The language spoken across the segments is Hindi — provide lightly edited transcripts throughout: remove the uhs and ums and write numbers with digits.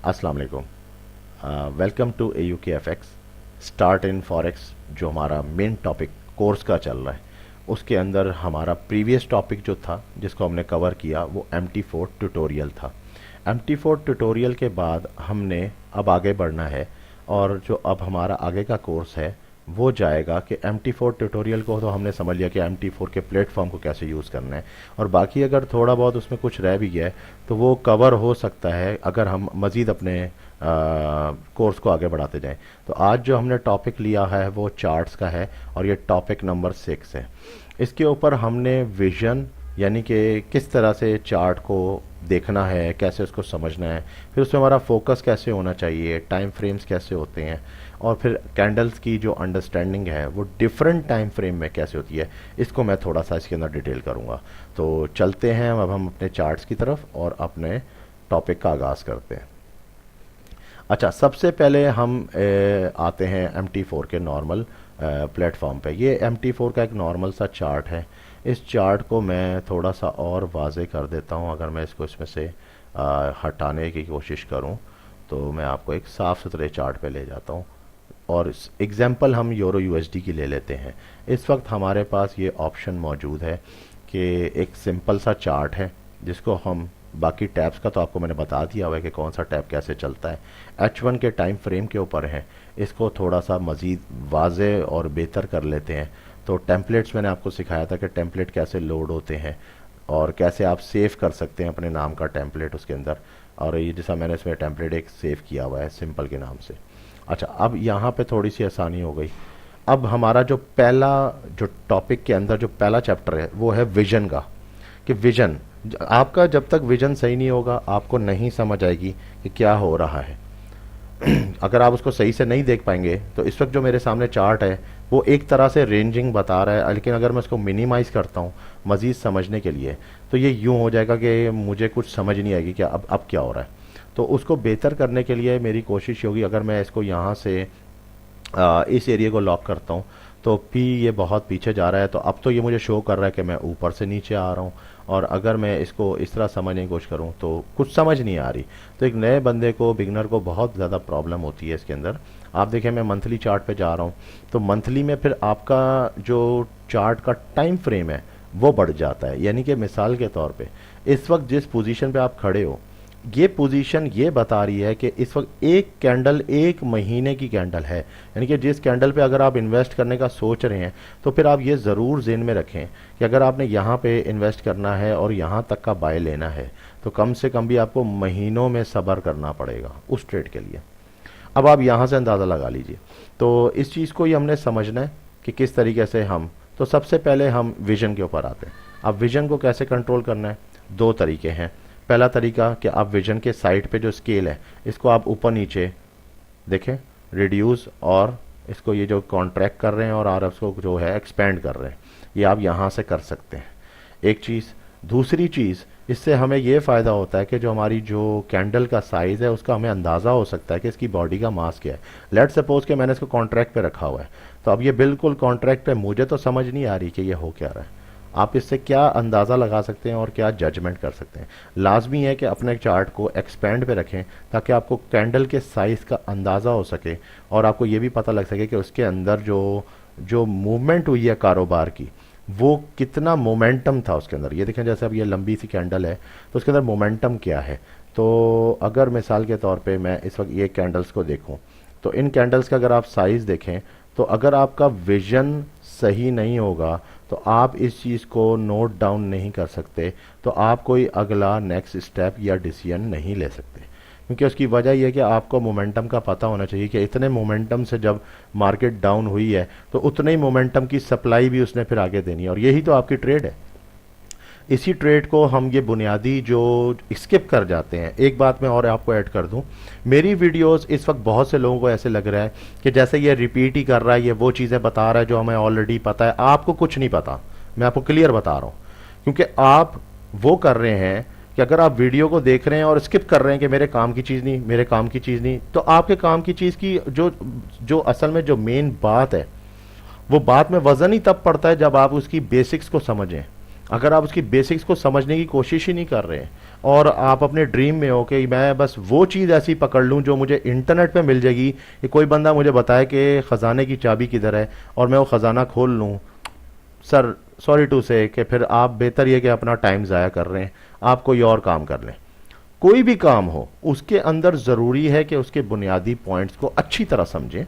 अस्सलाम वालेकुम। Welcome to AUKFX start in forex. जो हमारा मेन टॉपिक कोर्स का चल रहा है उसके अंदर हमारा प्रीवियस टॉपिक जो था जिसको हमने कवर किया वो MT4 ट्यूटोरियल था। MT4 ट्यूटोरियल के बाद हमने अब आगे बढ़ना है और जो अब हमारा आगे का कोर्स है वो जाएगा कि MT4 ट्यूटोरियल को तो हमने समझ लिया कि MT4 के प्लेटफॉर्म को कैसे यूज़ करना है, और बाकी अगर थोड़ा बहुत उसमें कुछ रह भी गया है तो वो कवर हो सकता है अगर हम मज़ीद अपने कोर्स को आगे बढ़ाते जाएं। तो आज जो हमने टॉपिक लिया है वो चार्ट्स का है और ये टॉपिक नंबर 6 है। इसके ऊपर हमने विजन यानी कि किस तरह से चार्ट को देखना है, कैसे उसको समझना है, फिर उसमें हमारा फोकस कैसे होना चाहिए, टाइम फ्रेम्स कैसे होते हैं, और फिर कैंडल्स की जो अंडरस्टैंडिंग है वो डिफरेंट टाइम फ्रेम में कैसे होती है, इसको मैं थोड़ा सा इसके अंदर डिटेल करूँगा। तो चलते हैं अब हम अपने चार्ट्स की तरफ और अपने टॉपिक का आगाज़ करते हैं। अच्छा, सबसे पहले हम आते हैं MT4 के नॉर्मल प्लेटफॉर्म पे। ये MT4 का एक नॉर्मल सा चार्ट है। इस चार्ट को मैं थोड़ा सा और वाजे कर देता हूँ। अगर मैं इसको इसमें से हटाने की कोशिश करूँ तो मैं आपको एक साफ़ सुथरे चार्ट पे ले जाता हूँ, और एग्जांपल हम यूरो USD की ले लेते हैं। इस वक्त हमारे पास ये ऑप्शन मौजूद है कि एक सिंपल सा चार्ट है जिसको हम, बाकी टैब्स का तो आपको मैंने बता दिया हुआ है कि कौन सा टैब कैसे चलता है, H1 के टाइम फ्रेम के ऊपर है। इसको थोड़ा सा मज़ीद वाजे और बेहतर कर लेते हैं। तो टेम्पलेट्स मैंने आपको सिखाया था कि टेम्पलेट कैसे लोड होते हैं और कैसे आप सेव कर सकते हैं अपने नाम का टेम्पलेट उसके अंदर, और ये जैसा मैंने इसमें टेम्पलेट एक सेव किया हुआ है सिंपल के नाम से। अच्छा, अब यहाँ पे थोड़ी सी आसानी हो गई। अब हमारा जो पहला, जो टॉपिक के अंदर जो पहला चैप्टर है वो है विजन का, कि विजन आपका जब तक विजन सही नहीं होगा आपको नहीं समझ आएगी कि क्या हो रहा है। अगर आप उसको सही से नहीं देख पाएंगे तो इस वक्त जो मेरे सामने चार्ट है वो एक तरह से रेंजिंग बता रहा है, लेकिन अगर मैं उसको मिनिमाइज़ करता हूँ मज़ीद समझने के लिए तो ये यूँ हो जाएगा कि मुझे कुछ समझ नहीं आएगी कि अब क्या हो रहा है। तो उसको बेहतर करने के लिए मेरी कोशिश होगी, अगर मैं इसको यहाँ से इस एरिया को लॉक करता हूँ तो P ये बहुत पीछे जा रहा है, तो अब तो ये मुझे शो कर रहा है कि मैं ऊपर से नीचे आ रहा हूँ। और अगर मैं इसको इस तरह समझने की कोशिश करूँ तो कुछ समझ नहीं आ रही। तो एक नए बंदे को, बिगनर को बहुत ज़्यादा प्रॉब्लम होती है इसके अंदर। आप देखें मैं मंथली चार्ट पे जा रहा हूँ तो मंथली में फिर आपका जो चार्ट का टाइम फ्रेम है वो बढ़ जाता है। यानी कि मिसाल के तौर पे इस वक्त जिस पोजीशन पे आप खड़े हो, ये पोजीशन ये बता रही है कि इस वक्त एक कैंडल एक महीने की कैंडल है। यानी कि जिस कैंडल पे अगर आप इन्वेस्ट करने का सोच रहे हैं तो फिर आप ये ज़रूर ज़हन में रखें कि अगर आपने यहाँ पे इन्वेस्ट करना है और यहाँ तक का बाय लेना है तो कम से कम भी आपको महीनों में सब्र करना पड़ेगा उस ट्रेड के लिए। अब आप यहाँ से अंदाज़ा लगा लीजिए। तो इस चीज़ को ही हमने समझना है कि किस तरीके से हम, तो सबसे पहले हम विजन के ऊपर आते हैं। अब विजन को कैसे कंट्रोल करना है, दो तरीके हैं। पहला तरीका कि आप विजन के साइड पे जो स्केल है इसको आप ऊपर नीचे देखें, रिड्यूस, और इसको ये जो कॉन्ट्रैक्ट कर रहे हैं और आप इसको जो है एक्सपेंड कर रहे हैं, ये आप यहाँ से कर सकते हैं, एक चीज़। दूसरी चीज़, इससे हमें ये फ़ायदा होता है कि जो हमारी जो कैंडल का साइज़ है उसका हमें अंदाज़ा हो सकता है कि इसकी बॉडी का मास क्या है। लेट सपोज कि मैंने इसको कॉन्ट्रैक्ट पे रखा हुआ है, तो अब ये बिल्कुल कॉन्ट्रैक्ट पे, मुझे तो समझ नहीं आ रही कि ये हो क्या रहा है। आप इससे क्या अंदाज़ा लगा सकते हैं और क्या जजमेंट कर सकते हैं। लाजमी है कि अपने चार्ट को एक्सपेंड पे रखें ताकि आपको कैंडल के साइज़ का अंदाज़ा हो सके और आपको ये भी पता लग सके कि उसके अंदर जो जो मूवमेंट हुई है कारोबार की वो कितना मोमेंटम था उसके अंदर। ये देखें, जैसे अब ये लंबी सी कैंडल है तो उसके अंदर मोमेंटम क्या है। तो अगर मिसाल के तौर पे मैं इस वक्त ये कैंडल्स को देखूं तो इन कैंडल्स का अगर आप साइज़ देखें तो अगर आपका विजन सही नहीं होगा तो आप इस चीज़ को नोट डाउन नहीं कर सकते, तो आप कोई अगला नेक्स्ट स्टेप या डिसीजन नहीं ले सकते। क्योंकि उसकी वजह यह है कि आपको मोमेंटम का पता होना चाहिए कि इतने मोमेंटम से जब मार्केट डाउन हुई है तो उतने ही मोमेंटम की सप्लाई भी उसने फिर आगे देनी है, और यही तो आपकी ट्रेड है। इसी ट्रेड को हम ये बुनियादी जो स्किप कर जाते हैं। एक बात मैं और आपको ऐड कर दूं, मेरी वीडियोस इस वक्त बहुत से लोगों को ऐसे लग रहा है कि जैसे ये रिपीट ही कर रहा है, ये वो चीज़ें बता रहा है जो हमें ऑलरेडी पता है। आपको कुछ नहीं पता, मैं आपको क्लियर बता रहा हूँ। क्योंकि आप वो कर रहे हैं कि अगर आप वीडियो को देख रहे हैं और स्किप कर रहे हैं कि मेरे काम की चीज़ नहीं, मेरे काम की चीज़ नहीं, तो आपके काम की चीज़ की जो जो असल में जो मेन बात है वो बात में वजन ही तब पड़ता है जब आप उसकी बेसिक्स को समझें। अगर आप उसकी बेसिक्स को समझने की कोशिश ही नहीं कर रहे हैं, और आप अपने ड्रीम में हो कि मैं बस वो चीज़ ऐसी पकड़ लूँ जो मुझे इंटरनेट पे मिल जाएगी, कि कोई बंदा मुझे बताए कि ख़जाने की चाबी किधर है और मैं वो ख़जाना खोल लूँ। सर सॉरी टू से कि फिर आप बेहतर ये कि अपना टाइम ज़ाया कर रहे हैं, आप कोई और काम कर लें। कोई भी काम हो उसके अंदर ज़रूरी है कि उसके बुनियादी पॉइंट्स को अच्छी तरह समझें।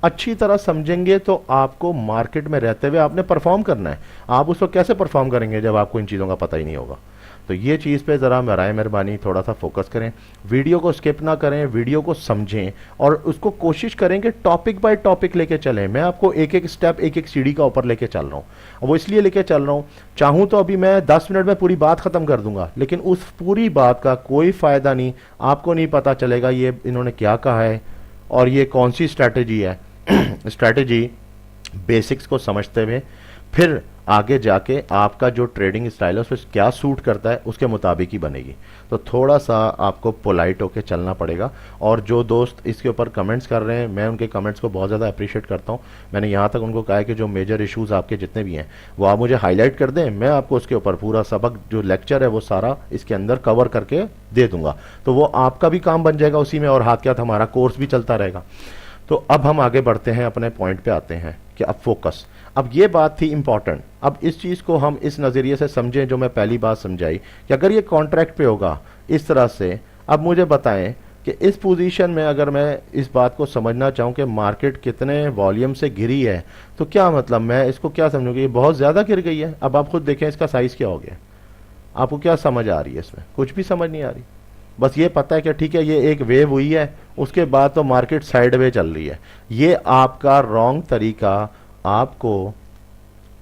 अच्छी तरह समझेंगे तो आपको मार्केट में रहते हुए आपने परफॉर्म करना है। आप उस वक्त कैसे परफॉर्म करेंगे जब आपको इन चीज़ों का पता ही नहीं होगा। तो ये चीज़ पे ज़रा बराए मेहरबानी थोड़ा सा फोकस करें, वीडियो को स्किप ना करें, वीडियो को समझें और उसको कोशिश करें कि टॉपिक बाय टॉपिक लेके चलें। मैं आपको एक एक स्टेप, एक एक सीढ़ी का ऊपर लेके चल रहा हूँ। वो इसलिए लेके चल रहा हूँ, चाहूँ तो अभी मैं 10 मिनट में पूरी बात ख़त्म कर दूंगा, लेकिन उस पूरी बात का कोई फ़ायदा नहीं, आपको नहीं पता चलेगा ये इन्होंने क्या कहा है और ये कौन सी स्ट्रैटेजी है। स्ट्रैटेजी बेसिक्स को समझते हुए फिर आगे जाके आपका जो ट्रेडिंग स्टाइल है उस पर क्या सूट करता है उसके मुताबिक ही बनेगी। तो थोड़ा सा आपको पोलाइट होके चलना पड़ेगा। और जो दोस्त इसके ऊपर कमेंट्स कर रहे हैं, मैं उनके कमेंट्स को बहुत ज़्यादा अप्रिशिएट करता हूँ। मैंने यहाँ तक उनको कहा है कि जो मेजर इश्यूज़ आपके जितने भी हैं वो आप मुझे हाईलाइट कर दें, मैं आपको उसके ऊपर पूरा सबक जो लेक्चर है वो सारा इसके अंदर कवर करके दे दूंगा। तो वो आपका भी काम बन जाएगा उसी में, और हाथ क्या था, हमारा कोर्स भी चलता रहेगा। तो अब हम आगे बढ़ते हैं, अपने पॉइंट पे आते हैं कि अब फोकस। अब ये बात थी इंपॉर्टेंट। अब इस चीज़ को हम इस नज़रिए से समझें जो मैं पहली बात समझाई कि अगर ये कॉन्ट्रैक्ट पे होगा इस तरह से, अब मुझे बताएं कि इस पोजीशन में अगर मैं इस बात को समझना चाहूँ कि मार्केट कितने वॉल्यूम से गिरी है, तो क्या मतलब मैं इसको क्या समझूँ कि ये बहुत ज़्यादा गिर गई है। अब आप खुद देखें इसका साइज़ क्या हो गया। आपको क्या समझ आ रही है इसमें? कुछ भी समझ नहीं आ रही। बस ये पता है कि ठीक है ये एक वेव हुई है, उसके बाद तो मार्केट साइड वे चल रही है। ये आपका रॉन्ग तरीका आपको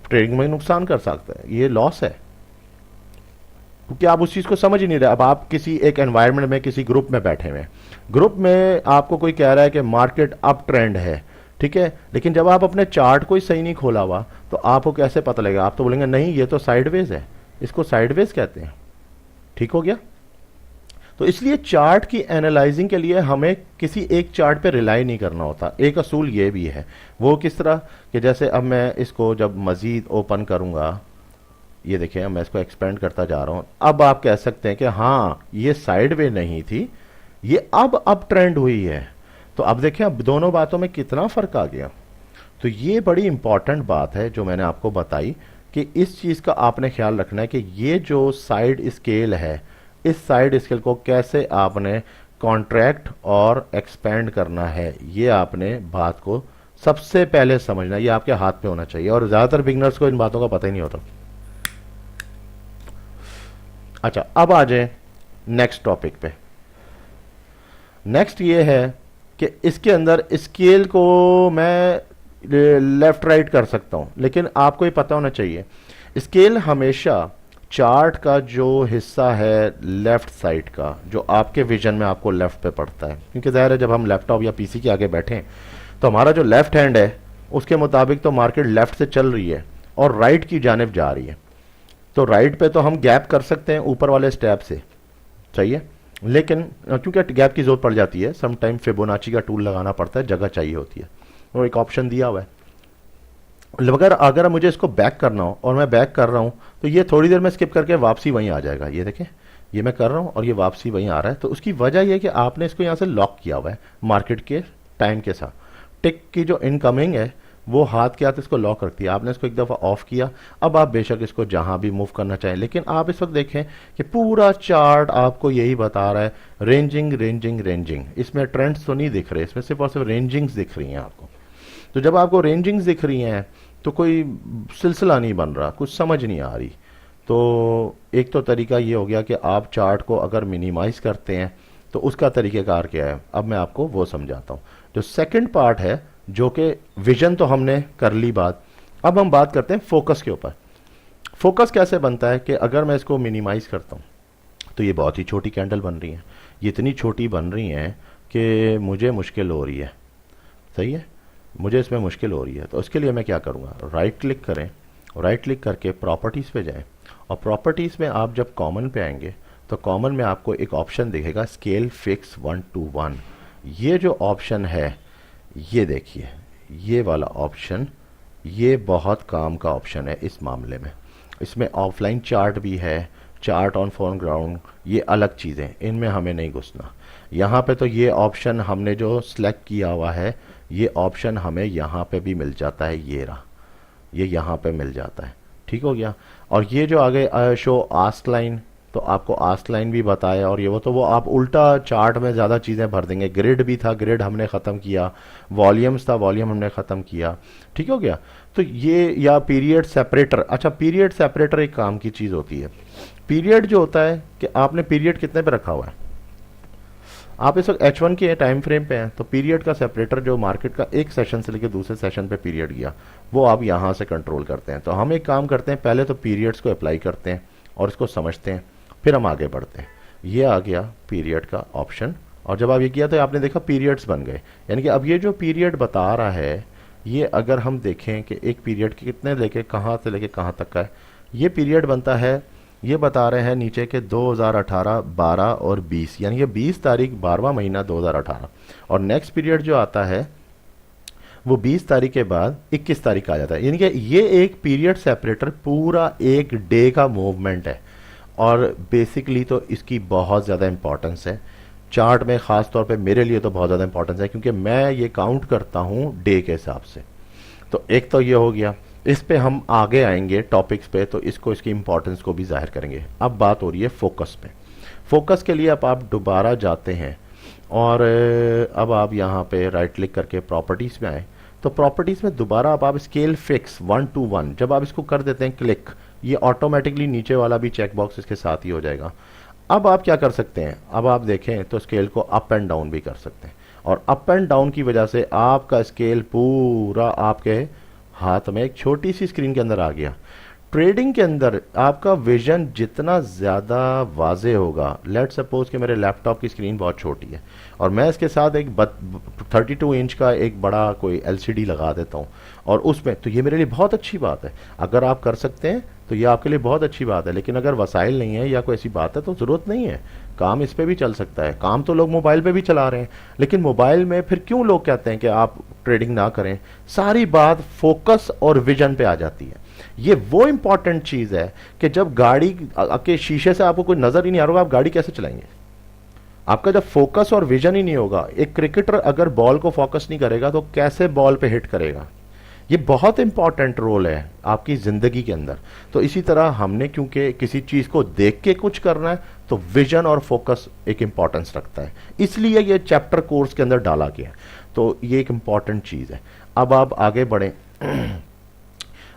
ट्रेडिंग में नुकसान कर सकता है, ये लॉस है, क्योंकि आप उस चीज़ को समझ ही नहीं रहे। अब आप किसी एक एनवायरनमेंट में किसी ग्रुप में बैठे हुए हैं, ग्रुप में आपको कोई कह रहा है कि मार्केट अप ट्रेंड है, ठीक है, लेकिन जब आप अपने चार्ट को ही सही नहीं खोला हुआ तो आपको कैसे पता लगेगा? आप तो बोलेंगे नहीं ये तो साइडवेज है, इसको साइडवेज कहते हैं। ठीक हो गया? तो इसलिए चार्ट की एनालाइजिंग के लिए हमें किसी एक चार्ट पे रिलाई नहीं करना होता। एक असूल ये भी है, वो किस तरह कि जैसे अब मैं इसको जब मज़ीद ओपन करूंगा, ये देखिए मैं इसको एक्सपेंड करता जा रहा हूं, अब आप कह सकते हैं कि हाँ ये साइड वे नहीं थी, ये अब अप ट्रेंड हुई है। तो अब देखिए अब दोनों बातों में कितना फ़र्क आ गया। तो ये बड़ी इंपॉर्टेंट बात है जो मैंने आपको बताई कि इस चीज़ का आपने ख्याल रखना है कि ये जो साइड स्केल है, इस साइड स्केल को कैसे आपने कॉन्ट्रैक्ट और एक्सपेंड करना है, ये आपने बात को सबसे पहले समझना है। ये आपके हाथ पे होना चाहिए, और ज़्यादातर बिगनर्स को इन बातों का पता ही नहीं होता। अच्छा, अब आ जाए नेक्स्ट टॉपिक पे। नेक्स्ट ये है कि इसके अंदर स्केल को मैं लेफ्ट राइट कर सकता हूं, लेकिन आपको ये पता होना चाहिए स्केल हमेशा चार्ट का जो हिस्सा है लेफ्ट साइड का, जो आपके विजन में आपको लेफ्ट पे पड़ता है, क्योंकि ज़ाहिर है जब हम लैपटॉप या पीसी के आगे बैठे हैं तो हमारा जो लेफ्ट हैंड है उसके मुताबिक तो मार्केट लेफ्ट से चल रही है और राइट की जानिब जा रही है। तो राइट पे तो हम गैप कर सकते हैं ऊपर वाले स्टेप से, सही है, लेकिन क्योंकि गैप की जरूरत पड़ जाती है, सम टाइम फिबोनाची का टूल लगाना पड़ता है, जगह चाहिए होती है, और एक ऑप्शन दिया हुआ है। अगर मुझे इसको बैक करना हो और मैं बैक कर रहा हूं तो ये थोड़ी देर में स्किप करके वापसी वहीं आ जाएगा। ये देखें, ये मैं कर रहा हूं और ये वापसी वहीं आ रहा है। तो उसकी वजह यह है कि आपने इसको यहां से लॉक किया हुआ है मार्केट के टाइम के साथ। टिक की जो इनकमिंग है वो हाथ के हाथ इसको लॉक रखती है, आपने इसको एक दफ़ा ऑफ किया। अब आप बेशक इसको जहां भी मूव करना चाहें, लेकिन आप इस वक्त देखें कि पूरा चार्ट आपको यही बता रहा है रेंजिंग रेंजिंग रेंजिंग। इसमें ट्रेंड्स तो नहीं दिख रहे, इसमें सिर्फ और सिर्फ रेंजिंग्स दिख रही हैं आपको। तो जब आपको रेंजिंग्स दिख रही हैं तो कोई सिलसिला नहीं बन रहा, कुछ समझ नहीं आ रही। तो एक तो तरीका ये हो गया कि आप चार्ट को अगर मिनिमाइज करते हैं तो उसका तरीक़ेकार क्या है, अब मैं आपको वो समझाता हूँ। जो सेकंड पार्ट है, जो कि विजन तो हमने कर ली बात, अब हम बात करते हैं फोकस के ऊपर। फोकस कैसे बनता है कि अगर मैं इसको मिनिमाइज करता हूँ तो ये बहुत ही छोटी कैंडल बन रही है, ये इतनी छोटी बन रही हैं कि मुझे मुश्किल हो रही है, सही है, मुझे इसमें मुश्किल हो रही है। तो उसके लिए मैं क्या करूँगा, राइट क्लिक करें, राइट क्लिक करके प्रॉपर्टीज़ पे जाएं, और प्रॉपर्टीज़ में आप जब कॉमन पे आएंगे तो कॉमन में आपको एक ऑप्शन दिखेगा स्केल फिक्स 1 to 1। ये जो ऑप्शन है, ये देखिए, ये वाला ऑप्शन, ये बहुत काम का ऑप्शन है इस मामले में। इसमें ऑफलाइन चार्ट भी है, चार्ट ऑन फोरग्राउंड, ये अलग चीज़ें, इनमें हमें नहीं घुसना। यहाँ पे तो ये ऑप्शन हमने जो सिलेक्ट किया हुआ है, ये ऑप्शन हमें यहाँ पे भी मिल जाता है, ये रहा, ये यहाँ पे मिल जाता है। ठीक हो गया। और ये जो आगे शो आस्क लाइन, तो आपको आस्क लाइन भी बताया, और ये वो तो वो आप उल्टा चार्ट में ज़्यादा चीज़ें भर देंगे। ग्रिड भी था, ग्रिड हमने ख़त्म किया। वॉल्यूम्स था, वॉल्यूम हमने ख़त्म किया। ठीक हो गया। तो ये, या पीरियड सेपरेटर, अच्छा पीरियड सेपरेटर एक काम की चीज़ होती है। पीरियड जो होता है कि आपने पीरियड कितने पे रखा हुआ है, आप इस वक्त H1 के टाइम फ्रेम पे हैं, तो पीरियड का सेपरेटर जो मार्केट का एक सेशन से लेकर दूसरे सेशन पे पीरियड गया, वो आप यहाँ से कंट्रोल करते हैं। तो हम एक काम करते हैं, पहले तो पीरियड्स को अप्लाई करते हैं और इसको समझते हैं, फिर हम आगे बढ़ते हैं। ये आ गया पीरियड का ऑप्शन, और जब आप ये किया तो आपने देखा पीरियड्स बन गए। यानी कि अब ये जो पीरियड बता रहा है, ये अगर हम देखें कि एक पीरियड के कितने लेके कहाँ से लेके कहाँ तक का है, ये पीरियड बनता है, ये बता रहे हैं नीचे के 2018, 12 और 20, यानी कि 20 तारीख 12वां महीना 2018, और नेक्स्ट पीरियड जो आता है वो 20 तारीख के बाद 21 तारीख आ जाता है। यानी कि ये एक पीरियड सेपरेटर पूरा एक डे का मूवमेंट है, और बेसिकली तो इसकी बहुत ज़्यादा इंपॉर्टेंस है चार्ट में, ख़ास तौर पे मेरे लिए तो बहुत ज़्यादा इंपॉर्टेंस है, क्योंकि मैं ये काउंट करता हूँ डे के हिसाब से। तो एक तो ये हो गया, इस पे हम आगे आएंगे टॉपिक्स पे, तो इसको, इसकी इंपॉर्टेंस को भी जाहिर करेंगे। अब बात हो रही है फोकस पे। फोकस के लिए अब आप दोबारा जाते हैं, और अब आप यहाँ पे राइट क्लिक करके प्रॉपर्टीज़ में आए, तो प्रॉपर्टीज़ में दोबारा अब आप स्केल फिक्स 1 to 1 जब आप इसको कर देते हैं क्लिक, ये ऑटोमेटिकली नीचे वाला भी चेक बॉक्स इसके साथ ही हो जाएगा। अब आप क्या कर सकते हैं, अब आप देखें तो स्केल को अप एंड डाउन भी कर सकते हैं, और अप एंड डाउन की वजह से आपका स्केल पूरा आपके हाथ में एक छोटी सी स्क्रीन के अंदर आ गया। ट्रेडिंग के अंदर आपका विजन जितना ज़्यादा वाजे होगा, लेट सपोज कि मेरे लैपटॉप की स्क्रीन बहुत छोटी है और मैं इसके साथ एक 32 इंच का एक बड़ा कोई एलसीडी लगा देता हूँ, और उसमें, तो ये मेरे लिए बहुत अच्छी बात है। अगर आप कर सकते हैं तो ये आपके लिए बहुत अच्छी बात है, लेकिन अगर वसाइल नहीं है या कोई ऐसी बात है तो ज़रूरत नहीं है, काम इस पे भी चल सकता है। काम तो लोग मोबाइल पे भी चला रहे हैं, लेकिन मोबाइल में फिर क्यों लोग कहते हैं कि आप ट्रेडिंग ना करें? सारी बात फोकस और विजन पे आ जाती है। ये वो इंपॉर्टेंट चीज़ है कि जब गाड़ी के शीशे से आपको कोई नज़र ही नहीं आ रहा, आप गाड़ी कैसे चलाएंगे? आपका जब फोकस और विजन ही नहीं होगा, एक क्रिकेटर अगर बॉल को फोकस नहीं करेगा तो कैसे बॉल पे हिट करेगा? ये बहुत इंपॉर्टेंट रोल है आपकी ज़िंदगी के अंदर। तो इसी तरह हमने, क्योंकि किसी चीज़ को देख के कुछ करना है, तो विजन और फोकस एक इंपॉर्टेंस रखता है, इसलिए ये चैप्टर कोर्स के अंदर डाला गया है। तो ये एक इंपॉर्टेंट चीज़ है। अब आप आगे बढ़ें।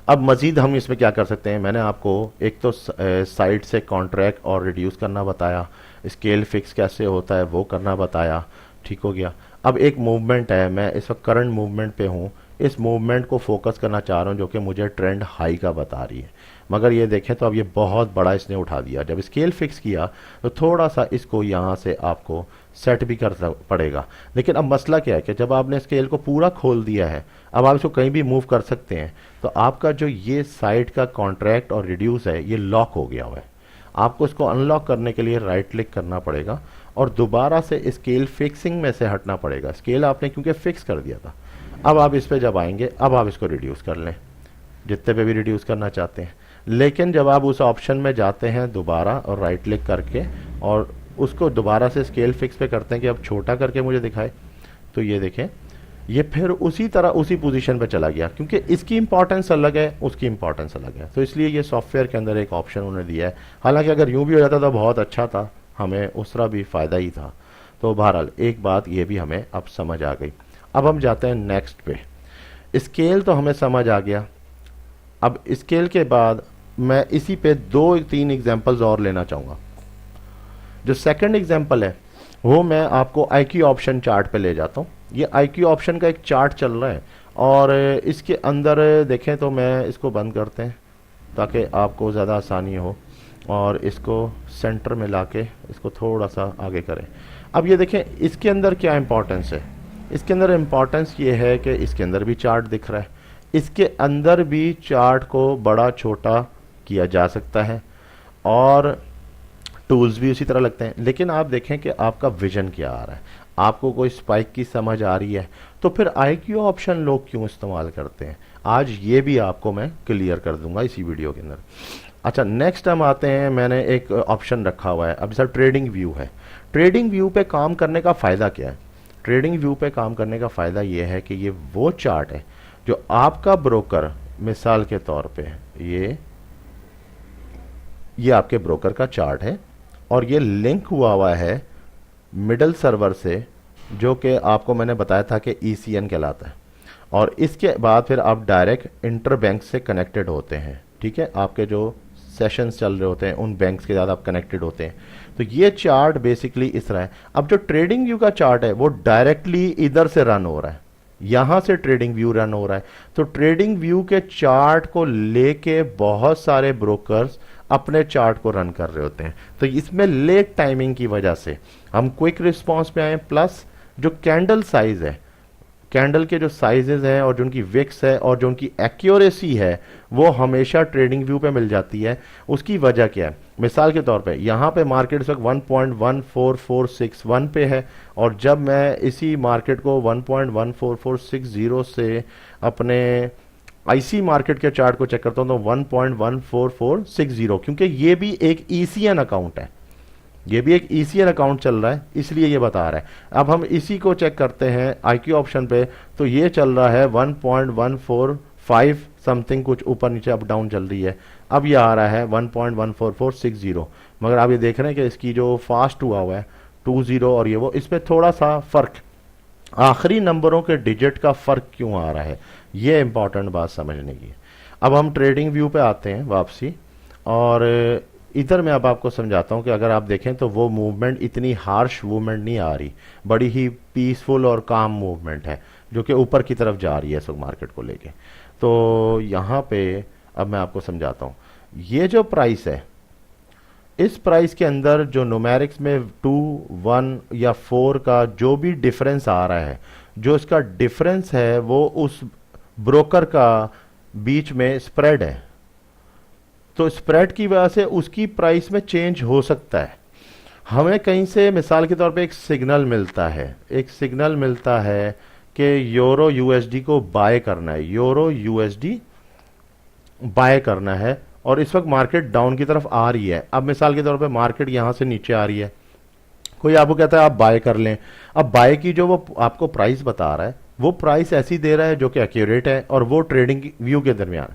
अब मज़ीद हम इसमें क्या कर सकते हैं, मैंने आपको एक तो साइड से कॉन्ट्रैक्ट और रिड्यूस करना बताया, स्केल फिक्स कैसे होता है वो करना बताया, ठीक हो गया। अब एक मूवमेंट है, मैं इस वक्त करंट मूवमेंट पे हूँ, इस मूवमेंट को फोकस करना चाह रहा हूँ जो कि मुझे ट्रेंड हाई का बता रही है, मगर ये देखें तो अब ये बहुत बड़ा इसने उठा दिया। जब स्केल फिक्स किया तो थोड़ा सा इसको यहाँ से आपको सेट भी कर पड़ेगा, लेकिन अब मसला क्या है कि जब आपने स्केल को पूरा खोल दिया है, अब आप इसको कहीं भी मूव कर सकते हैं, तो आपका जो ये साइड का कॉन्ट्रैक्ट और रिड्यूस है ये लॉक हो गया हुआ है। आपको इसको अनलॉक करने के लिए राइट क्लिक करना पड़ेगा और दोबारा से स्केल फिक्सिंग में से हटना पड़ेगा। स्केल आपने क्योंकि फिक्स कर दिया था, अब आप इस पे जब आएंगे, अब आप इसको रिड्यूस कर लें जितने पे भी रिड्यूस करना चाहते हैं। लेकिन जब आप उस ऑप्शन में जाते हैं दोबारा और राइट क्लिक करके और उसको दोबारा से स्केल फिक्स पे करते हैं कि अब छोटा करके मुझे दिखाए, तो ये देखें ये फिर उसी तरह उसी पोजीशन पे चला गया, क्योंकि इसकी इंपॉर्टेंस अलग है, उसकी इंपॉर्टेंस अलग है। तो इसलिए ये सॉफ्टवेयर के अंदर एक ऑप्शन उन्होंने दिया है। हालांकि अगर यूं भी हो जाता तो बहुत अच्छा था, हमें उस तरह भी फ़ायदा ही था। तो बहरहाल एक बात ये भी हमें अब समझ आ गई। अब हम जाते हैं नेक्स्ट पे। स्केल तो हमें समझ आ गया। अब स्केल के बाद मैं इसी पे 2-3 एग्जांपल्स और लेना चाहूँगा। जो सेकंड एग्जांपल है वो मैं आपको IQ ऑप्शन चार्ट पे ले जाता हूँ। ये IQ ऑप्शन का एक चार्ट चल रहा है और इसके अंदर देखें तो मैं इसको बंद करते हैं ताकि आपको ज़्यादा आसानी हो, और इसको सेंटर में लाके इसको थोड़ा सा आगे करें। अब ये देखें इसके अंदर क्या इंपॉर्टेंस है। इसके अंदर इम्पॉर्टेंस ये है कि इसके अंदर भी चार्ट दिख रहा है, इसके अंदर भी चार्ट को बड़ा छोटा किया जा सकता है और टूल्स भी उसी तरह लगते हैं। लेकिन आप देखें कि आपका विजन क्या आ रहा है, आपको कोई स्पाइक की समझ आ रही है, तो फिर IQ ऑप्शन लोग क्यों इस्तेमाल करते हैं, आज ये भी आपको मैं क्लियर कर दूंगा इसी वीडियो के अंदर। अच्छा, नेक्स्ट हम आते हैं, मैंने एक ऑप्शन रखा हुआ है, अब जैसा ट्रेडिंग व्यू है। ट्रेडिंग व्यू पे काम करने का फ़ायदा क्या है? ट्रेडिंग व्यू पे काम करने का फ़ायदा ये है कि ये वो चार्ट है जो आपका ब्रोकर, मिसाल के तौर पे ये आपके ब्रोकर का चार्ट है और ये लिंक हुआ हुआ है मिडल सर्वर से, जो कि आपको मैंने बताया था कि ECN कहलाता है। और इसके बाद फिर आप डायरेक्ट इंटर बैंक से कनेक्टेड होते हैं, ठीक है, आपके जो सेशंस चल रहे होते हैं उन बैंक्स के साथ आप कनेक्टेड होते हैं। तो ये चार्ट बेसिकली इस तरह है। अब जो ट्रेडिंग व्यू का चार्ट है वो डायरेक्टली इधर से रन हो रहा है, यहां से ट्रेडिंग व्यू रन हो रहा है। तो ट्रेडिंग व्यू के चार्ट को लेके बहुत सारे ब्रोकर्स अपने चार्ट को रन कर रहे होते हैं। तो इसमें लेट टाइमिंग की वजह से हम क्विक रिस्पॉन्स पे आए, प्लस जो कैंडल साइज है, कैंडल के जो साइजेस हैं और जो उनकी विक्स है और जो उनकी एक्यूरेसी है वो हमेशा ट्रेडिंग व्यू पे मिल जाती है। उसकी वजह क्या है? मिसाल के तौर पे यहाँ पे मार्केट इस वक्त 1.14461 पे है, और जब मैं इसी मार्केट को 1.14460 से अपने आईसी मार्केट के चार्ट को चेक करता हूँ तो 1.14460, क्योंकि ये भी एक ECN अकाउंट है, ये भी एक ECN अकाउंट चल रहा है, इसलिए ये बता रहा है। अब हम इसी को चेक करते हैं IQ ऑप्शन पे, तो ये चल रहा है 1.145 समथिंग, कुछ ऊपर नीचे अप डाउन चल रही है। अब ये आ रहा है 1.14460, मगर आप ये देख रहे हैं कि इसकी जो फास्ट हुआ है 20 और ये वो, इसमें थोड़ा सा फर्क, आखिरी नंबरों के डिजिट का फर्क क्यों आ रहा है, ये इंपॉर्टेंट बात समझने की है। अब हम ट्रेडिंग व्यू पे आते हैं वापसी, और इधर मैं अब आपको समझाता हूँ कि अगर आप देखें तो वो मूवमेंट इतनी हार्श मूवमेंट नहीं आ रही, बड़ी ही पीसफुल और काम मूवमेंट है जो कि ऊपर की तरफ जा रही है स्टॉक मार्केट को लेके। तो यहाँ पे अब मैं आपको समझाता हूँ, ये जो प्राइस है, इस प्राइस के अंदर जो न्यूमेरिक्स में 2, 1 या 4 का जो भी डिफरेंस आ रहा है, जो इसका डिफरेंस है वो उस ब्रोकर का बीच में स्प्रेड है। तो स्प्रेड की वजह से उसकी प्राइस में चेंज हो सकता है। हमें कहीं से मिसाल के तौर पे एक सिग्नल मिलता है, एक सिग्नल मिलता है कि यूरो USD को बाय करना है, यूरो USD बाय करना है, और इस वक्त मार्केट डाउन की तरफ आ रही है। अब मिसाल के तौर पे मार्केट यहां से नीचे आ रही है, कोई आपको कहता है आप बाय कर लें। अब बाय की जो वो आपको प्राइस बता रहा है वो प्राइस ऐसी दे रहा है जो कि एक्यूरेट है और वो ट्रेडिंग व्यू के दरमियान।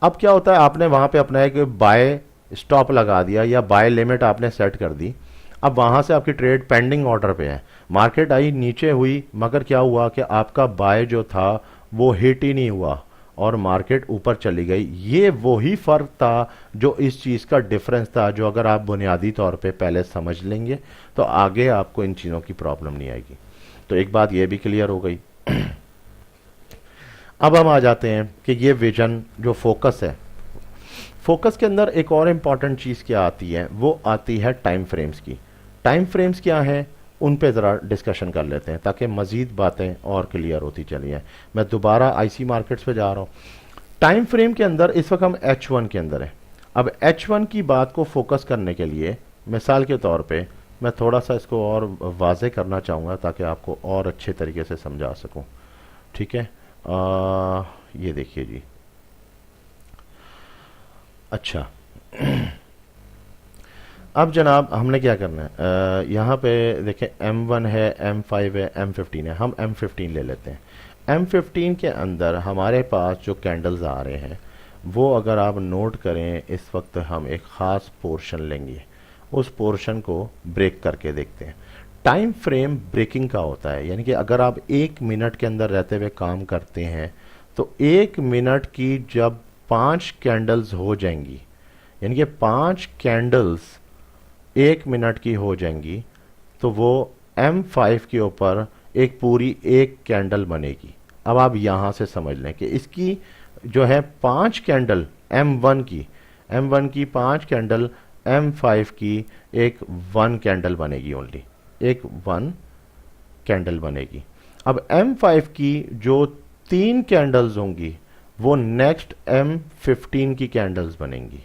अब क्या होता है, आपने वहां पे अपना एक बाय स्टॉप लगा दिया या बाय लिमिट आपने सेट कर दी। अब वहां से आपकी ट्रेड पेंडिंग ऑर्डर पे है, मार्केट आई नीचे हुई, मगर क्या हुआ कि आपका बाय जो था वो हिट ही नहीं हुआ और मार्केट ऊपर चली गई। ये वही फर्क था जो इस चीज का डिफरेंस था, जो अगर आप बुनियादी तौर पे पहले समझ लेंगे तो आगे आपको इन चीजों की प्रॉब्लम नहीं आएगी। तो एक बात ये भी क्लियर हो गई। अब हम आ जाते हैं कि ये विजन जो फोकस है, फोकस के अंदर एक और इम्पॉर्टेंट चीज़ क्या आती है, वो आती है टाइम फ्रेम्स की। टाइम फ्रेम्स क्या हैं उन पे ज़रा डिस्कशन कर लेते हैं ताकि मज़ीद बातें और क्लियर होती चली हैं। मैं दोबारा IC मार्केट्स पे जा रहा हूँ। टाइम फ्रेम के अंदर इस वक्त हम H1 के अंदर है। अब H1 की बात को फोकस करने के लिए मिसाल के तौर पे मैं थोड़ा सा इसको और वाजे करना चाहूँगा ताकि आपको और अच्छे तरीके से समझा सकूँ, ठीक है। ये देखिए जी, अच्छा अब जनाब हमने क्या करना है, यहाँ पे देखें M1 है, M5 है, M15 है। हम M15 ले लेते हैं। M15 के अंदर हमारे पास जो कैंडल्स आ रहे हैं वो अगर आप नोट करें, इस वक्त हम एक ख़ास पोर्शन लेंगे, उस पोर्शन को ब्रेक करके देखते हैं। टाइम फ्रेम ब्रेकिंग का होता है, यानी कि अगर आप 1 मिनट के अंदर रहते हुए काम करते हैं तो 1 मिनट की जब 5 कैंडल्स हो जाएंगी, यानी कि 5 कैंडल्स 1 मिनट की हो जाएंगी, तो वो M5 के ऊपर एक पूरी एक कैंडल बनेगी। अब आप यहाँ से समझ लें कि इसकी जो है 5 कैंडल M1 की 5 कैंडल M5 की एक 1 कैंडल बनेगी, ओनली एक 1 कैंडल बनेगी। अब M5 की जो 3 कैंडल्स होंगी वो नेक्स्ट M15 की कैंडल्स बनेंगी।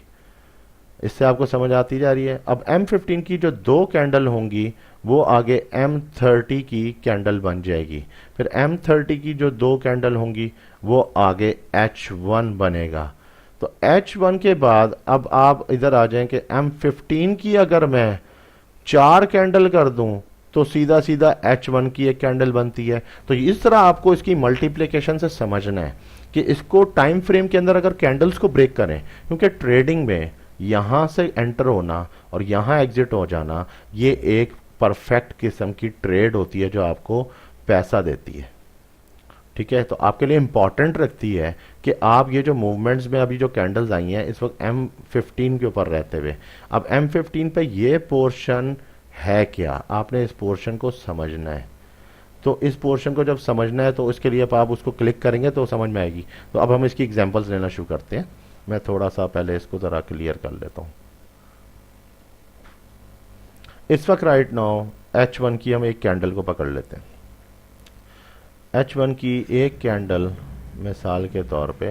इससे आपको समझ आती जा रही है। अब M15 की जो 2 कैंडल होंगी वो आगे M30 की कैंडल बन जाएगी, फिर M30 की जो 2 कैंडल होंगी वो आगे H1 बनेगा। तो H1 के बाद अब आप इधर आ जाएं कि M15 की अगर मैं 4 कैंडल कर दूं तो सीधा सीधा H1 की एक कैंडल बनती है। तो इस तरह आपको इसकी मल्टीप्लिकेशन से समझना है कि इसको टाइम फ्रेम के अंदर अगर कैंडल्स को ब्रेक करें, क्योंकि ट्रेडिंग में यहां से एंटर होना और यहां एग्जिट हो जाना ये एक परफेक्ट किस्म की ट्रेड होती है जो आपको पैसा देती है। ठीक है, तो आपके लिए इंपॉर्टेंट रखती है कि आप ये जो मूवमेंट्स में अभी जो कैंडल्स आई हैं इस वक्त M15 के ऊपर रहते हुए, अब M15 पे ये पोर्शन है क्या, आपने इस पोर्शन को समझना है। तो इस पोर्शन को जब समझना है तो इसके लिए आप उसको क्लिक करेंगे तो समझ में आएगी। तो अब हम इसकी एग्जांपल्स लेना शुरू करते हैं। मैं थोड़ा सा पहले इसको ज़रा क्लियर कर लेता हूँ। इस वक्त राइट नाउ H1 की हम एक कैंडल को पकड़ लेते हैं। H1 की एक कैंडल मिसाल के तौर पे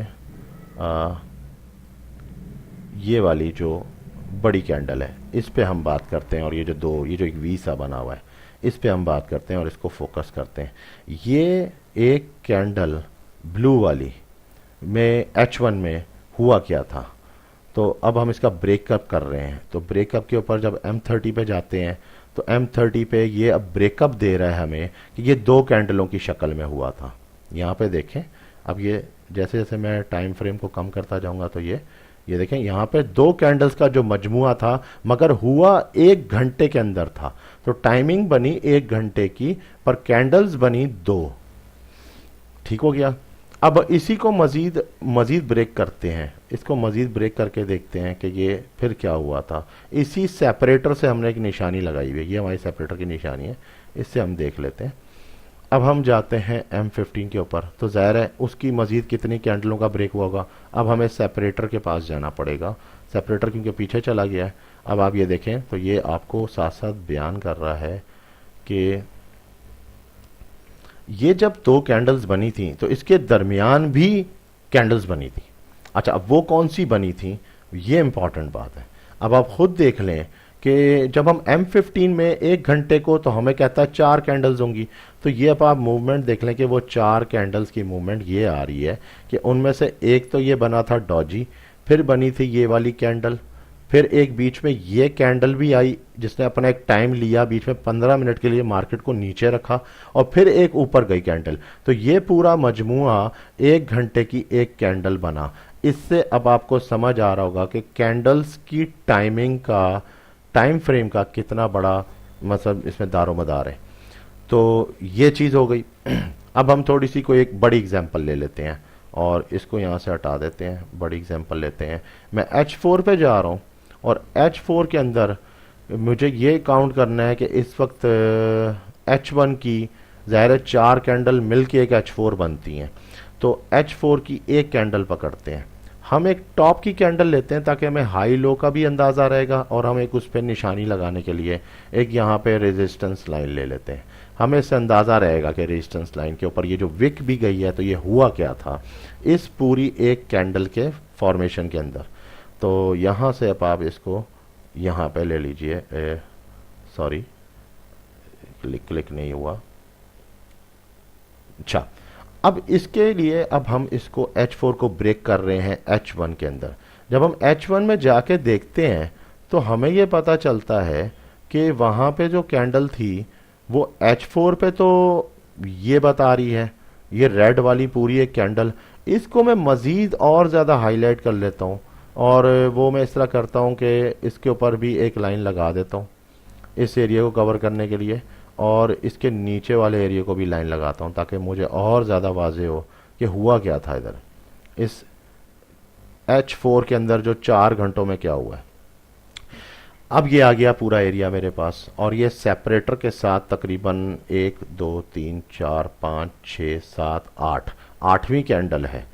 ये वाली जो बड़ी कैंडल है इस पे हम बात करते हैं, और ये जो एक वी सा बना हुआ है इस पे हम बात करते हैं और इसको फोकस करते हैं। ये एक कैंडल ब्लू वाली में H1 में हुआ क्या था, तो अब हम इसका ब्रेकअप कर रहे हैं। तो ब्रेकअप के ऊपर जब M30 पे जाते हैं तो M30 पे ये अब ब्रेकअप दे रहा है हमें कि ये 2 कैंडलों की शक्ल में हुआ था। यहाँ पे देखें, अब ये जैसे जैसे मैं टाइम फ्रेम को कम करता जाऊंगा तो ये देखें यहाँ पे 2 कैंडल्स का जो मजमुआ था मगर हुआ 1 घंटे के अंदर था। तो टाइमिंग बनी 1 घंटे की पर कैंडल्स बनी 2। ठीक हो गया। अब इसी को मजीद ब्रेक करते हैं, इसको मजीद ब्रेक करके देखते हैं कि ये फिर क्या हुआ था। इसी सेपरेटर से हमने एक निशानी लगाई हुई है, ये हमारी सेपरेटर की निशानी है, इससे हम देख लेते हैं। अब हम जाते हैं M15 के ऊपर, तो ज़ाहिर है उसकी मजीद कितनी कैंडलों का ब्रेक हुआ होगा। अब हमें सेपरेटर के पास जाना पड़ेगा, सेपरेटर क्योंकि पीछे चला गया है। अब आप ये देखें तो ये आपको साथ साथ बयान कर रहा है कि ये जब 2 कैंडल्स बनी थी तो इसके दरमियान भी कैंडल्स बनी थी। अच्छा, अब वो कौन सी बनी थी, ये इंपॉर्टेंट बात है। अब आप खुद देख लें कि जब हम M15 में 1 घंटे को तो हमें कहता है 4 कैंडल्स होंगी, तो ये अब आप मूवमेंट देख लें कि वो 4 कैंडल्स की मूवमेंट ये आ रही है कि उनमें से एक तो ये बना था डॉजी, फिर बनी थी ये वाली कैंडल, फिर एक बीच में ये कैंडल भी आई जिसने अपना एक टाइम लिया, बीच में 15 मिनट के लिए मार्केट को नीचे रखा, और फिर एक ऊपर गई कैंडल। तो ये पूरा मजमुआ 1 घंटे की एक कैंडल बना। इससे अब आपको समझ आ रहा होगा कि कैंडल्स की टाइमिंग का, टाइम फ्रेम का कितना बड़ा मतलब इसमें दारोमदार है। तो ये चीज़ हो गई। अब हम थोड़ी सी कोई एक बड़ी एग्जांपल ले लेते हैं और इसको यहाँ से हटा देते हैं, बड़ी एग्जांपल लेते हैं। मैं H4 पे जा रहा हूँ और H4 के अंदर मुझे ये काउंट करना है कि इस वक्त H1 की ज़ाहिर है 4 कैंडल मिल के एक H4 बनती हैं। तो H4 की एक कैंडल पकड़ते हैं, हम एक टॉप की कैंडल लेते हैं ताकि हमें हाई लो का भी अंदाज़ा रहेगा, और हम एक उस पर निशानी लगाने के लिए एक यहाँ पे रेजिस्टेंस लाइन ले लेते हैं। हमें इससे अंदाज़ा रहेगा कि रेजिस्टेंस लाइन के ऊपर ये जो विक भी गई है तो ये हुआ क्या था इस पूरी एक कैंडल के फॉर्मेशन के अंदर। तो यहाँ से अब आप इसको यहाँ पे ले लीजिए, सॉरी क्लिक नहीं हुआ। अच्छा, अब इसके लिए अब हम इसको H4 को ब्रेक कर रहे हैं H1 के अंदर। जब हम H1 में जाके देखते हैं तो हमें ये पता चलता है कि वहाँ पे जो कैंडल थी वो H4 पे तो ये बता रही है, ये रेड वाली पूरी एक कैंडल। इसको मैं मज़ीद और ज़्यादा हाईलाइट कर लेता हूँ, और वो मैं इस तरह करता हूँ कि इसके ऊपर भी एक लाइन लगा देता हूँ इस एरिया को कवर करने के लिए, और इसके नीचे वाले एरिया को भी लाइन लगाता हूँ ताकि मुझे और ज़्यादा वाज़ेह हो कि हुआ क्या था इधर इस H4 के अंदर जो 4 घंटों में क्या हुआ है। अब ये आ गया पूरा एरिया मेरे पास, और ये सेपरेटर के साथ तकरीबन 1 2 3 4 5 6 7 8 8वीं कैंडल है।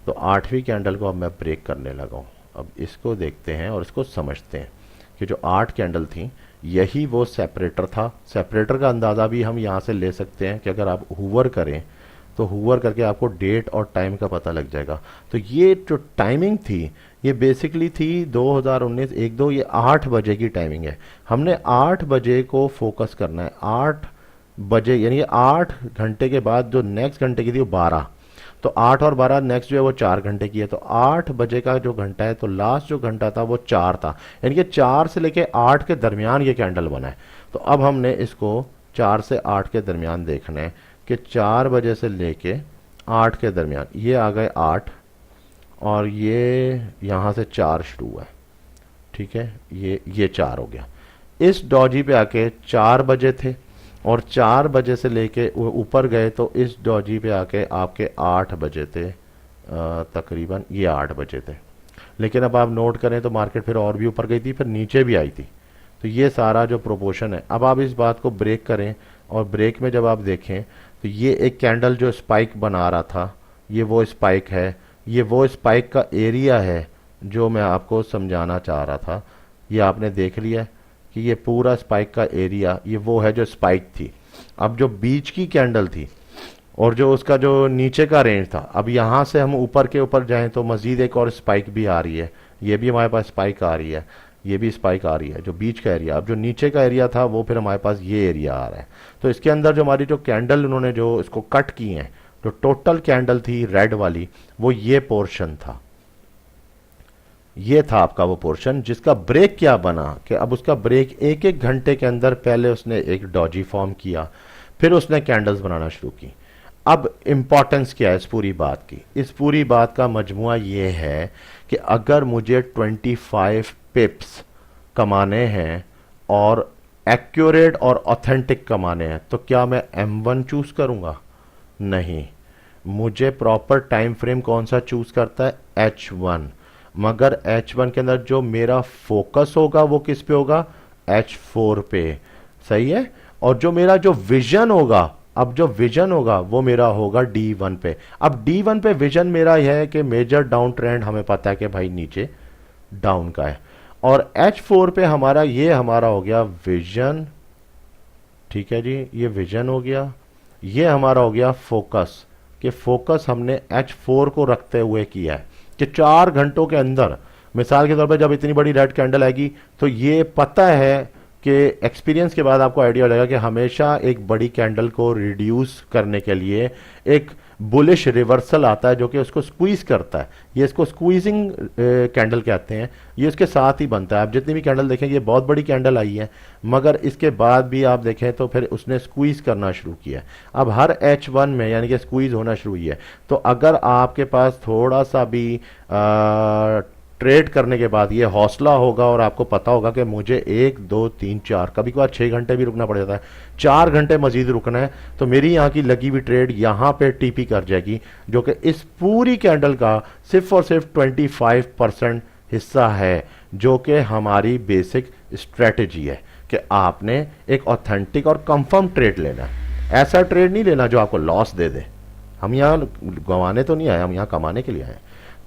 तो 8वीं कैंडल को अब मैं ब्रेक करने लगा हूँ। अब इसको देखते हैं और इसको समझते हैं कि जो 8 कैंडल थी यही वो सेपरेटर था। सेपरेटर का अंदाज़ा भी हम यहाँ से ले सकते हैं कि अगर आप हूवर करें तो हूवर करके आपको डेट और टाइम का पता लग जाएगा। तो ये जो टाइमिंग थी ये बेसिकली थी 2019 1-2, ये 8 बजे की टाइमिंग है। हमने 8 बजे को फोकस करना है। 8 बजे यानी 8 घंटे के बाद जो नेक्स्ट घंटे की थी वो 12। तो 8 और 12 नेक्स्ट जो है वो 4 घंटे की है। तो 8 बजे का जो घंटा है, तो लास्ट जो घंटा था वो 4 था, यानी कि 4 से लेके 8 के दरमियान ये कैंडल बना है। तो अब हमने इसको 4 से 8 के दरमियान देखना है कि 4 बजे से लेके 8 के दरमियान ये आ गए 8, और ये यहाँ से 4 शुरू हुआ है, ठीक है, ये 4 हो गया। इस डॉजी पे आके 4 बजे थे और 4 बजे से लेके ऊपर गए, तो इस डॉजी पे आके आपके 8 बजे थे, तकरीबन ये 8 बजे थे। लेकिन अब आप नोट करें तो मार्केट फिर और भी ऊपर गई थी, फिर नीचे भी आई थी। तो ये सारा जो प्रोपोर्शन है, अब आप इस बात को ब्रेक करें, और ब्रेक में जब आप देखें तो ये एक कैंडल जो स्पाइक बना रहा था, ये वो स्पाइक है, ये वो स्पाइक का एरिया है जो मैं आपको समझाना चाह रहा था। ये आपने देख लिया कि ये पूरा स्पाइक का एरिया ये वो है जो स्पाइक थी। अब जो बीच की कैंडल थी और जो उसका जो नीचे का रेंज था, अब यहाँ से हम ऊपर के ऊपर जाएं तो मजीद एक और स्पाइक भी आ रही है, ये भी हमारे पास स्पाइक आ रही है, ये भी स्पाइक आ रही है, जो बीच का एरिया। अब जो नीचे का एरिया था वो फिर हमारे पास ये एरिया आ रहा है। तो इसके अंदर जो हमारी जो कैंडल उन्होंने जो इसको कट की हैं, जो टोटल कैंडल थी रेड वाली, वो ये पोर्शन था, ये था आपका वो पोर्शन जिसका ब्रेक क्या बना कि अब उसका ब्रेक एक एक घंटे के अंदर पहले उसने एक डॉजी फॉर्म किया, फिर उसने कैंडल्स बनाना शुरू की। अब इंपॉर्टेंस क्या है इस पूरी बात की? इस पूरी बात का मजमुआ ये है कि अगर मुझे 25 पिप्स कमाने हैं और एक्यूरेट और ऑथेंटिक कमाने हैं, तो क्या मैं M1 चूज करूंगा? नहीं, मुझे प्रॉपर टाइम फ्रेम कौन सा चूज करता है? H1। मगर H1 के अंदर जो मेरा फोकस होगा वो किस पे होगा? H4 पे, सही है। और जो मेरा जो विजन होगा, अब जो विजन होगा वो मेरा होगा D1 पे। अब D1 पे विजन मेरा यह है कि मेजर डाउन ट्रेंड हमें पता है कि भाई नीचे डाउन का है, और H4 पे हमारा हो गया विजन, ठीक है जी, ये विजन हो गया। ये हमारा हो गया फोकस, कि फोकस हमने H4 को रखते हुए किया है कि 4 घंटों के अंदर, मिसाल के तौर पे जब इतनी बड़ी रेड कैंडल आएगी तो ये पता है कि एक्सपीरियंस के बाद आपको आइडिया लगेगा कि हमेशा एक बड़ी कैंडल को रिड्यूस करने के लिए एक बुलिश रिवर्सल आता है जो कि उसको स्क्वीज करता है। ये इसको स्क्वीजिंग कैंडल कहते हैं। ये उसके साथ ही बनता है। आप जितनी भी कैंडल देखेंगे, ये बहुत बड़ी कैंडल आई है, मगर इसके बाद भी आप देखें तो फिर उसने स्क्वीज करना शुरू किया। अब हर H1 में यानी कि स्क्वीज होना शुरू हुई है। तो अगर आपके पास थोड़ा सा भी ट्रेड करने के बाद ये हौसला होगा और आपको पता होगा कि मुझे 1 2 3 4, कभी कभार 6 घंटे भी रुकना पड़ जाता है, 4 घंटे मजीद रुकना है, तो मेरी यहाँ की लगी हुई ट्रेड यहाँ पे टीपी कर जाएगी, जो कि इस पूरी कैंडल का सिर्फ और सिर्फ 25% हिस्सा है, जो कि हमारी बेसिक स्ट्रेटेजी है कि आपने एक ऑथेंटिक और कंफर्म ट्रेड लेना है। ऐसा ट्रेड नहीं लेना जो आपको लॉस दे दे। हम यहाँ गंवाने तो नहीं आए, हम यहाँ कमाने के लिए आए।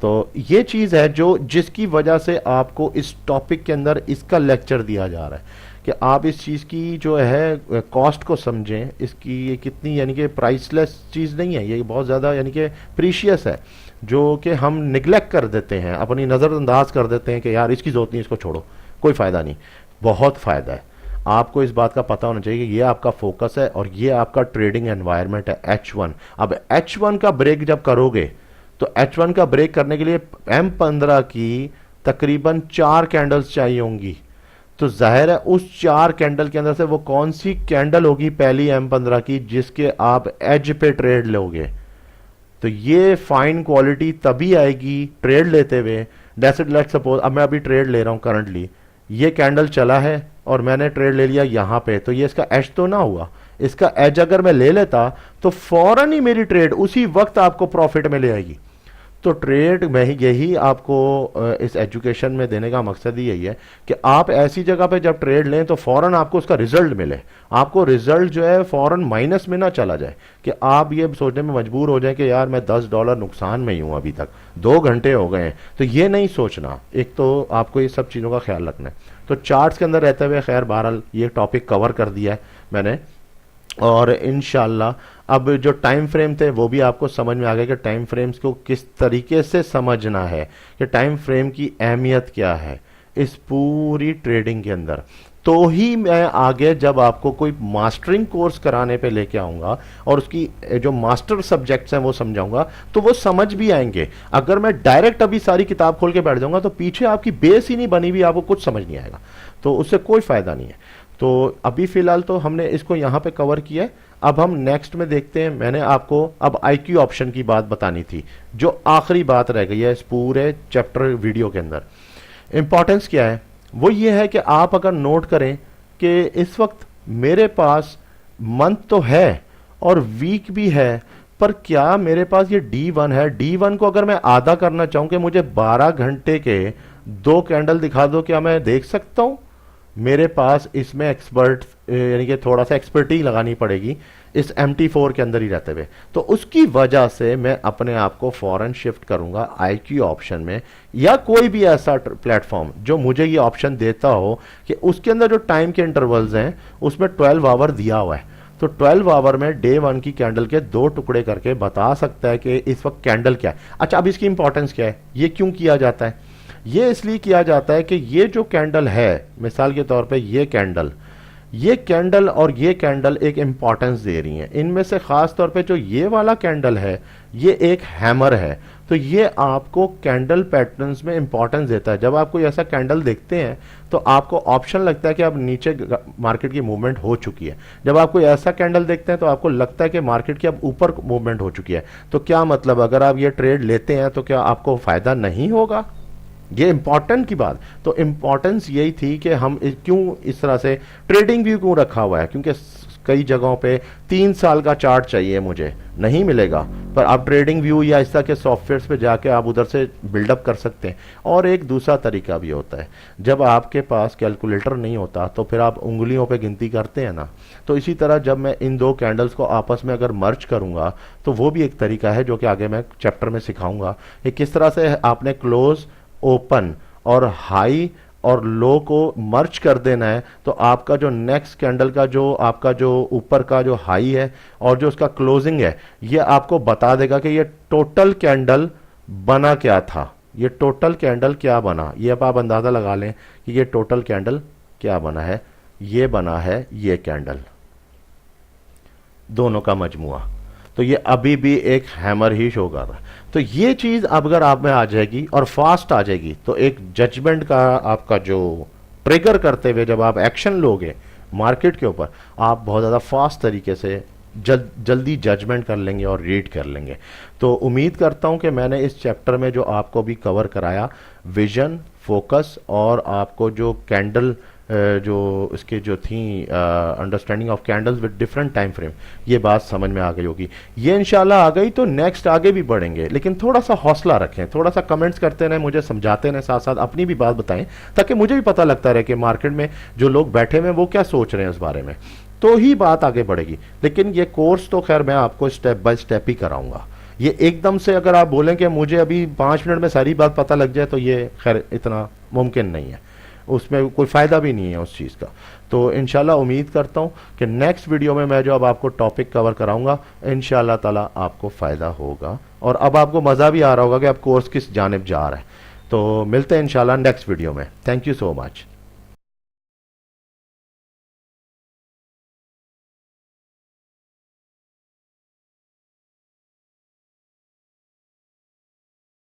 तो ये चीज़ है जो जिसकी वजह से आपको इस टॉपिक के अंदर इसका लेक्चर दिया जा रहा है कि आप इस चीज़ की जो है कॉस्ट को समझें, इसकी ये कितनी यानी कि प्राइसलेस चीज़ नहीं है, ये बहुत ज़्यादा यानी कि प्रीशियस है, जो कि हम निगलेक्ट कर देते हैं, अपनी नज़रअंदाज कर देते हैं कि यार इसकी ज़रूरत नहीं, इसको छोड़ो, कोई फ़ायदा नहीं। बहुत फ़ायदा है। आपको इस बात का पता होना चाहिए कि ये आपका फोकस है और ये आपका ट्रेडिंग एनवायरनमेंट है H1। अब H1 का ब्रेक जब करोगे तो H1 का ब्रेक करने के लिए M15 की तकरीबन 4 कैंडल्स चाहिए होंगी। तो जाहिर है उस 4 कैंडल के अंदर से वो कौन सी कैंडल होगी पहली M15 की जिसके आप एज पे ट्रेड लोगे। तो ये फाइन क्वालिटी तभी आएगी ट्रेड लेते हुए। लेट्स सपोज अब मैं अभी ट्रेड ले रहा हूं करंटली, ये कैंडल चला है और मैंने ट्रेड ले लिया यहां पे, तो ये इसका एज तो ना हुआ। इसका एज अगर मैं ले लेता तो फौरन ही मेरी ट्रेड उसी वक्त आपको प्रॉफिट में ले आएगी। तो ट्रेड में ही यही आपको इस एजुकेशन में देने का मकसद ही यही है कि आप ऐसी जगह पे जब ट्रेड लें तो फौरन आपको उसका रिजल्ट मिले, आपको रिजल्ट जो है फौरन माइनस में ना चला जाए कि आप ये सोचने में मजबूर हो जाए कि यार मैं $10 नुकसान में ही हूं, अभी तक 2 घंटे हो गए हैं। तो ये नहीं सोचना, एक तो आपको ये सब चीज़ों का ख्याल रखना है। तो चार्ट्स के अंदर रहते हुए खैर बहरहाल ये टॉपिक कवर कर दिया है मैंने, और इंशाल्लाह अब जो टाइम फ्रेम थे वो भी आपको समझ में आ गया कि टाइम फ्रेम्स को किस तरीके से समझना है, कि टाइम फ्रेम की अहमियत क्या है इस पूरी ट्रेडिंग के अंदर। तो ही मैं आगे जब आपको कोई मास्टरिंग कोर्स कराने पे लेके आऊंगा और उसकी जो मास्टर सब्जेक्ट्स हैं वो समझाऊंगा, तो वो समझ भी आएंगे। अगर मैं डायरेक्ट अभी सारी किताब खोल के बैठ जाऊंगा तो पीछे आपकी बेस ही नहीं बनी हुई, आपको कुछ समझ नहीं आएगा, तो उससे कोई फायदा नहीं है। तो अभी फिलहाल तो हमने इसको यहां पे कवर किया है। अब हम नेक्स्ट में देखते हैं। मैंने आपको अब आईक्यू ऑप्शन की बात बतानी थी, जो आखिरी बात रह गई है इस पूरे चैप्टर वीडियो के अंदर। इंपॉर्टेंस क्या है? वो ये है कि आप अगर नोट करें कि इस वक्त मेरे पास मंथ तो है और वीक भी है, पर क्या मेरे पास ये D1 है? D1 को अगर मैं आधा करना चाहूं कि मुझे 12 घंटे के 2 कैंडल दिखा दो, क्या मैं देख सकता हूं? मेरे पास इसमें एक्सपर्ट यानी कि थोड़ा सा एक्सपर्टी लगानी पड़ेगी इस MT4 के अंदर ही रहते हुए। तो उसकी वजह से मैं अपने आप को फॉरन शिफ्ट करूंगा IQ ऑप्शन में, या कोई भी ऐसा प्लेटफॉर्म जो मुझे ये ऑप्शन देता हो कि उसके अंदर जो टाइम के इंटरवल्स हैं उसमें 12 आवर दिया हुआ है। तो 12 आवर में डे 1 की कैंडल के 2 टुकड़े करके बता सकता है कि इस वक्त कैंडल क्या है। अच्छा, अब इसकी इंपॉर्टेंस क्या है? ये क्यों किया जाता है? ये इसलिए किया जाता है कि ये जो कैंडल है, मिसाल के तौर पे ये कैंडल और ये कैंडल एक इंपॉर्टेंस दे रही हैं। इनमें से खास तौर पे जो ये वाला कैंडल है, ये एक हैमर है, तो ये आपको कैंडल पैटर्न्स में इंपॉर्टेंस देता है। जब आप कोई ऐसा कैंडल देखते हैं तो आपको ऑप्शन लगता है कि अब नीचे मार्केट की मूवमेंट हो चुकी है। जब आप कोई ऐसा कैंडल देखते हैं तो आपको लगता है कि मार्केट की अब ऊपर मूवमेंट हो चुकी है। तो क्या मतलब, अगर आप ये ट्रेड लेते हैं तो क्या आपको फायदा नहीं होगा? ये इंपॉर्टेंट की बात। तो इंपॉर्टेंस यही थी कि हम क्यों इस तरह से ट्रेडिंग व्यू क्यों रखा हुआ है, क्योंकि कई जगहों पे 3 साल का चार्ट चाहिए, मुझे नहीं मिलेगा, पर आप ट्रेडिंग व्यू या इस तरह के सॉफ्टवेयर्स पे जाके आप उधर से बिल्डअप कर सकते हैं। और एक दूसरा तरीका भी होता है, जब आपके पास कैलकुलेटर नहीं होता तो फिर आप उंगलियों पे गिनती करते हैं ना, तो इसी तरह जब मैं इन 2 कैंडल्स को आपस में अगर मर्ज करूंगा तो वो भी एक तरीका है जो कि आगे मैं चैप्टर में सिखाऊंगा कि किस तरह से आपने क्लोज, ओपन और हाई और लो को मर्ज कर देना है। तो आपका जो नेक्स्ट कैंडल का जो आपका जो ऊपर का जो हाई है और जो उसका क्लोजिंग है, ये आपको बता देगा कि ये टोटल कैंडल बना क्या था, ये टोटल कैंडल क्या बना। ये अब आप अंदाजा लगा लें कि ये टोटल कैंडल क्या बना है। ये बना है ये कैंडल, दोनों का मजमुआ। तो ये अभी भी एक हैमर ही शो कर रहा है। तो ये चीज अब अगर आप में आ जाएगी और फास्ट आ जाएगी तो एक जजमेंट का आपका जो ट्रिगर करते हुए जब आप एक्शन लोगे मार्केट के ऊपर, आप बहुत ज़्यादा फास्ट तरीके से जल्दी जजमेंट कर लेंगे और रीड कर लेंगे। तो उम्मीद करता हूं कि मैंने इस चैप्टर में जो आपको भी कवर कराया, विजन, फोकस और आपको जो कैंडल जो इसके जो थी understanding of candles with different time frame, ये बात समझ में आ गई होगी। ये इंशाल्लाह आ गई तो नेक्स्ट आगे भी बढ़ेंगे, लेकिन थोड़ा सा हौसला रखें, थोड़ा सा कमेंट्स करते रहें, मुझे समझाते रहें, साथ साथ अपनी भी बात बताएं, ताकि मुझे भी पता लगता रहे कि मार्केट में जो लोग बैठे हुए हैं वो क्या सोच रहे हैं इस बारे में, तो ही बात आगे बढ़ेगी। लेकिन ये कोर्स तो खैर मैं आपको स्टेप बाय स्टेप ही कराऊंगा। ये एकदम से अगर आप बोलें कि मुझे अभी 5 मिनट में सारी बात पता लग जाए तो ये खैर इतना मुमकिन नहीं है, उसमें कोई फ़ायदा भी नहीं है उस चीज़ का। तो इंशाल्लाह उम्मीद करता हूँ कि नेक्स्ट वीडियो में मैं जो अब आपको टॉपिक कवर कराऊंगा इंशाल्लाह ताला आपको फ़ायदा होगा और अब आपको मज़ा भी आ रहा होगा कि अब कोर्स किस जानिब जा रहा है। तो मिलते हैं इंशाल्लाह नेक्स्ट वीडियो में। Thank you so much.